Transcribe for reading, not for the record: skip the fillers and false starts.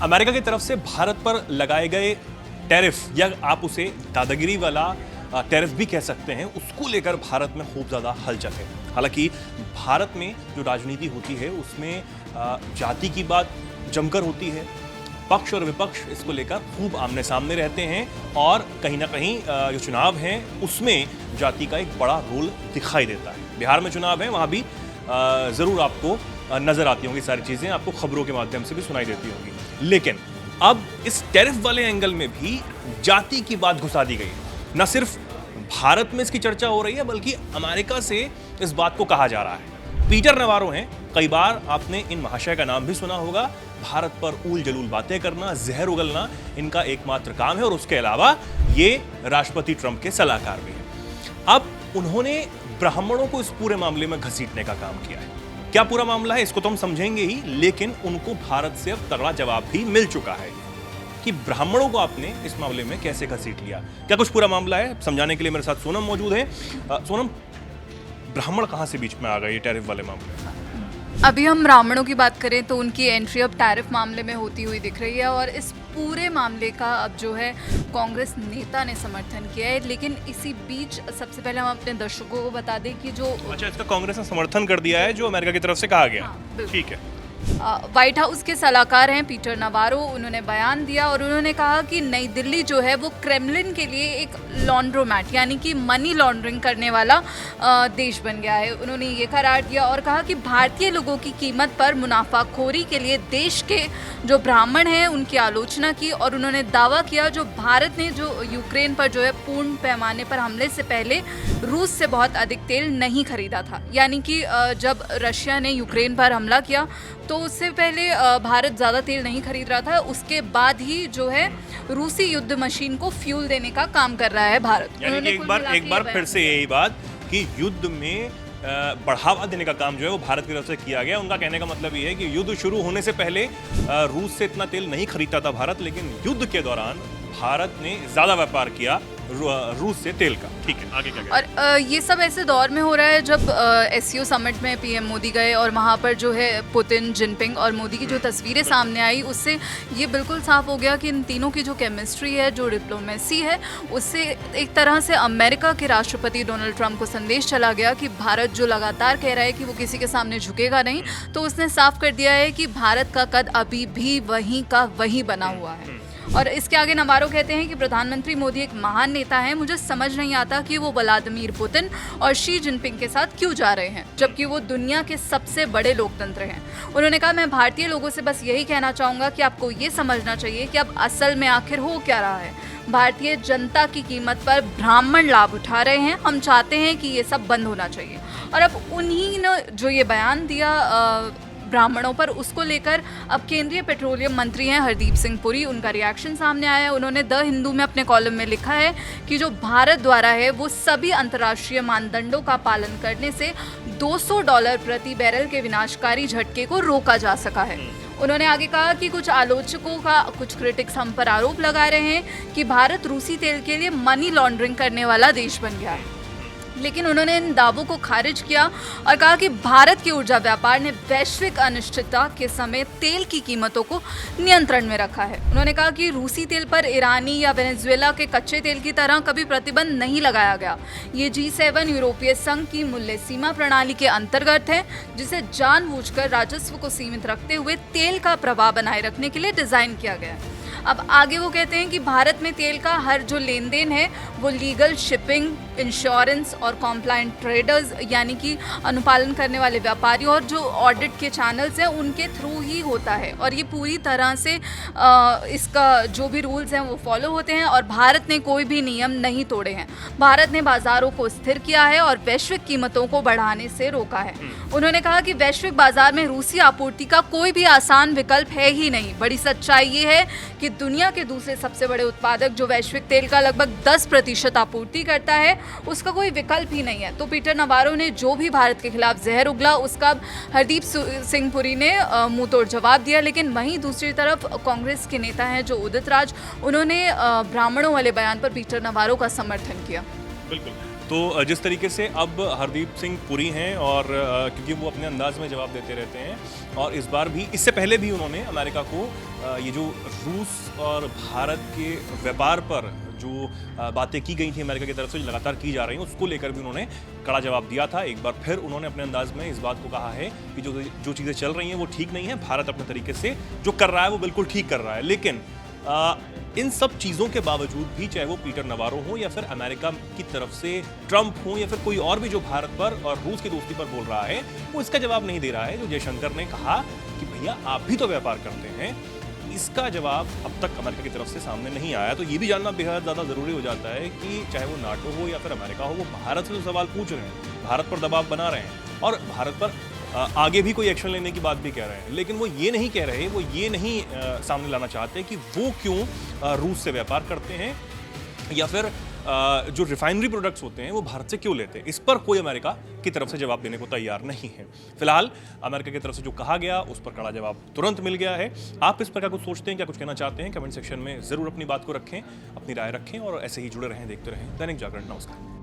America की तरफ से भारत पर लगाए गए टैरिफ या आप उसे दादागिरी वाला टैरिफ भी कह सकते हैं, उसको लेकर भारत में खूब ज़्यादा हलचल है। हालांकि भारत में जो राजनीति होती है उसमें जाति की बात जमकर होती है, पक्ष और विपक्ष इसको लेकर खूब आमने सामने रहते हैं और कहीं ना कहीं जो चुनाव हैं उसमें जाति का एक बड़ा रोल दिखाई देता है। बिहार में चुनाव है, वहाँ भी ज़रूर आपको नज़र आती होंगी सारी चीज़ें, आपको खबरों के माध्यम से भी सुनाई देती होंगी। लेकिन अब इस टैरिफ वाले एंगल में भी जाति की बात घुसा दी गई है। न सिर्फ भारत में इसकी चर्चा हो रही है बल्कि अमेरिका से इस बात को कहा जा रहा है। पीटर नवारो हैं, कई बार आपने इन महाशय का नाम भी सुना होगा। भारत पर ऊल जलूल बातें करना, जहर उगलना इनका एकमात्र काम है और उसके अलावा ये राष्ट्रपति ट्रंप के सलाहकार भी हैं। अब उन्होंने ब्राह्मणों को इस पूरे मामले में घसीटने का काम किया है। क्या पूरा मामला है इसको तो हम समझेंगे ही, लेकिन उनको भारत से अब तगड़ा जवाब भी मिल चुका है कि ब्राह्मणों को आपने इस मामले में कैसे घसीट लिया। क्या कुछ पूरा मामला है समझाने के लिए मेरे साथ सोनम मौजूद है। सोनम, ब्राह्मण कहां से बीच में आ गए ये टैरिफ वाले मामले में? अभी हम ब्राह्मणों की बात करें तो उनकी एंट्री अब टैरिफ मामले में होती हुई दिख रही है और इस पूरे मामले का अब जो है कांग्रेस नेता ने समर्थन किया है। लेकिन इसी बीच सबसे पहले हम अपने दर्शकों को बता दें कि जो इसका कांग्रेस ने समर्थन कर दिया है जो अमेरिका की तरफ से कहा गया। हाँ, ठीक है। व्हाइट हाउस के सलाहकार हैं पीटर नवारो, उन्होंने बयान दिया और उन्होंने कहा कि नई दिल्ली जो है वो क्रेमलिन के लिए एक लॉन्ड्रोमैट यानी कि मनी लॉन्ड्रिंग करने वाला देश बन गया है। उन्होंने ये करार दिया और कहा कि भारतीय लोगों की कीमत पर मुनाफाखोरी के लिए देश के जो ब्राह्मण हैं उनकी आलोचना की और उन्होंने दावा किया जो भारत ने जो यूक्रेन पर जो है पूर्ण पैमाने पर हमले से पहले रूस से बहुत अधिक तेल नहीं खरीदा था। यानी कि जब रशिया ने यूक्रेन पर हमला किया तो उससे पहले भारत ज़्यादा तेल नहीं खरीद रहा था, उसके बाद ही जो है रूसी युद्ध मशीन को फ्यूल देने का काम कर रहा है भारत। यानी कि एक बार फिर से यही बात कि युद्ध में बढ़ावा देने का काम जो है वो भारत की तरफ से किया गया। उनका कहने का मतलब ये है कि युद्ध शुरू होने से पहले रूस से इतना तेल नहीं खरीदता था भारत, लेकिन युद्ध के दौरान भारत ने ज़्यादा व्यापार किया रूस से तेल का। ठीक है, आगे क्या करें? और ये सब ऐसे दौर में हो रहा है जब एससीओ समिट में पीएम मोदी गए और वहाँ पर जो है पुतिन, जिनपिंग और मोदी की जो तस्वीरें सामने आई उससे ये बिल्कुल साफ हो गया कि इन तीनों की जो केमिस्ट्री है, जो डिप्लोमेसी है, उससे एक तरह से अमेरिका के राष्ट्रपति डोनाल्ड ट्रंप को संदेश चला गया कि भारत जो लगातार कह रहा है कि वो किसी के सामने झुकेगा नहीं, तो उसने साफ कर दिया है कि भारत का कद अभी भी वहीं का वहीं बना हुआ है। और इसके आगे नवारो कहते हैं कि प्रधानमंत्री मोदी एक महान नेता हैं, मुझे समझ नहीं आता कि वो व्लादिमीर पुतिन और शी जिनपिंग के साथ क्यों जा रहे हैं जबकि वो दुनिया के सबसे बड़े लोकतंत्र हैं। उन्होंने कहा मैं भारतीय लोगों से बस यही कहना चाहूँगा कि आपको ये समझना चाहिए कि अब असल में आखिर हो क्या रहा है। भारतीय जनता की कीमत पर ब्राह्मण लाभ उठा रहे हैं, हम चाहते हैं कि ये सब बंद होना चाहिए। और अब उन्हीं ने जो ये बयान दिया ब्राह्मणों पर, उसको लेकर अब केंद्रीय पेट्रोलियम मंत्री हैं हरदीप सिंह पुरी, उनका रिएक्शन सामने आया है। उन्होंने द हिंदू में अपने कॉलम में लिखा है कि जो भारत द्वारा है वो सभी अंतर्राष्ट्रीय मानदंडों का पालन करने से $200 प्रति बैरल के विनाशकारी झटके को रोका जा सका है। उन्होंने आगे कहा कि कुछ आलोचकों का, कुछ क्रिटिक्स हम पर आरोप लगा रहे हैं कि भारत रूसी तेल के लिए मनी लॉन्ड्रिंग करने वाला देश बन गया है, लेकिन उन्होंने इन दावों को खारिज किया और कहा कि भारत के ऊर्जा व्यापार ने वैश्विक अनिश्चितता के समय तेल की कीमतों को नियंत्रण में रखा है। उन्होंने कहा कि रूसी तेल पर ईरानी या वेनेजुएला के कच्चे तेल की तरह कभी प्रतिबंध नहीं लगाया गया। ये G7 यूरोपीय संघ की मूल्य सीमा प्रणाली के अंतर्गत है, जिसे जानबूझकर राजस्व को सीमित रखते हुए तेल का प्रवाह बनाए रखने के लिए डिजाइन किया गया है। अब आगे वो कहते हैं कि भारत में तेल का हर जो लेन देन है वो लीगल शिपिंग, इंश्योरेंस और कॉम्प्लायंट ट्रेडर्स यानी कि अनुपालन करने वाले व्यापारियों और जो ऑडिट के चैनल्स हैं उनके थ्रू ही होता है और ये पूरी तरह से इसका जो भी रूल्स हैं वो फॉलो होते हैं और भारत ने कोई भी नियम नहीं तोड़े हैं। भारत ने बाजारों को स्थिर किया है और वैश्विक कीमतों को बढ़ाने से रोका है। उन्होंने कहा कि वैश्विक बाजार में रूसी आपूर्ति का कोई भी आसान विकल्प है ही नहीं। बड़ी सच्चाई ये है कि दुनिया के दूसरे सबसे बड़े उत्पादक जो वैश्विक तेल का लगभग 10% आपूर्ति करता है, उसका कोई विकल्प ही नहीं है। तो पीटर नवारो ने जो भी भारत के खिलाफ जहर उगला उसका हरदीप सिंह पुरी ने मुंह तोड़ जवाब दिया। लेकिन वहीं दूसरी तरफ कांग्रेस के नेता हैं जो उदित राज, उन्होंने ब्राह्मणों वाले बयान पर पीटर नवारो का समर्थन किया। बिल्कुल। तो जिस तरीके से अब हरदीप सिंह पुरी हैं और क्योंकि वो अपने अंदाज में जवाब देते रहते हैं और इस बार भी, इससे पहले भी उन्होंने अमेरिका को ये जो रूस और भारत के व्यापार पर जो बातें की गई थी अमेरिका की तरफ से, जो लगातार की जा रही हैं, उसको लेकर भी उन्होंने कड़ा जवाब दिया था। एक बार फिर उन्होंने अपने अंदाज में इस बात को कहा है कि जो चीज़ें चल रही हैं वो ठीक नहीं है, भारत अपने तरीके से जो कर रहा है वो बिल्कुल ठीक कर रहा है। लेकिन इन सब चीज़ों के बावजूद भी, चाहे वो पीटर नवारो हो या फिर अमेरिका की तरफ से ट्रंप हो या फिर कोई और भी जो भारत पर और रूस की दोस्ती पर बोल रहा है, वो इसका जवाब नहीं दे रहा है। जो जयशंकर ने कहा कि भैया आप भी तो व्यापार करते हैं, इसका जवाब अब तक अमेरिका की तरफ से सामने नहीं आया। तो ये भी जानना बेहद ज़्यादा ज़रूरी हो जाता है कि चाहे वो नाटो हो या फिर अमेरिका हो, वो भारत से जो सवाल पूछ रहे हैं, भारत पर दबाव बना रहे हैं और भारत पर आगे भी कोई एक्शन लेने की बात भी कह रहे हैं, लेकिन वो ये नहीं कह रहे, वो ये नहीं सामने लाना चाहते कि वो क्यों रूस से व्यापार करते हैं या फिर जो रिफाइनरी प्रोडक्ट्स होते हैं वो भारत से क्यों लेते हैं। इस पर कोई अमेरिका की तरफ से जवाब देने को तैयार नहीं है। फिलहाल अमेरिका की तरफ से जो कहा गया उस पर कड़ा जवाब तुरंत मिल गया है। आप इस पर क्या कुछ सोचते हैं, क्या कुछ कहना चाहते हैं, कमेंट सेक्शन में ज़रूर अपनी बात को रखें, अपनी राय रखें और ऐसे ही जुड़े रहें, देखते रहें दैनिक जागरण। नमस्कार।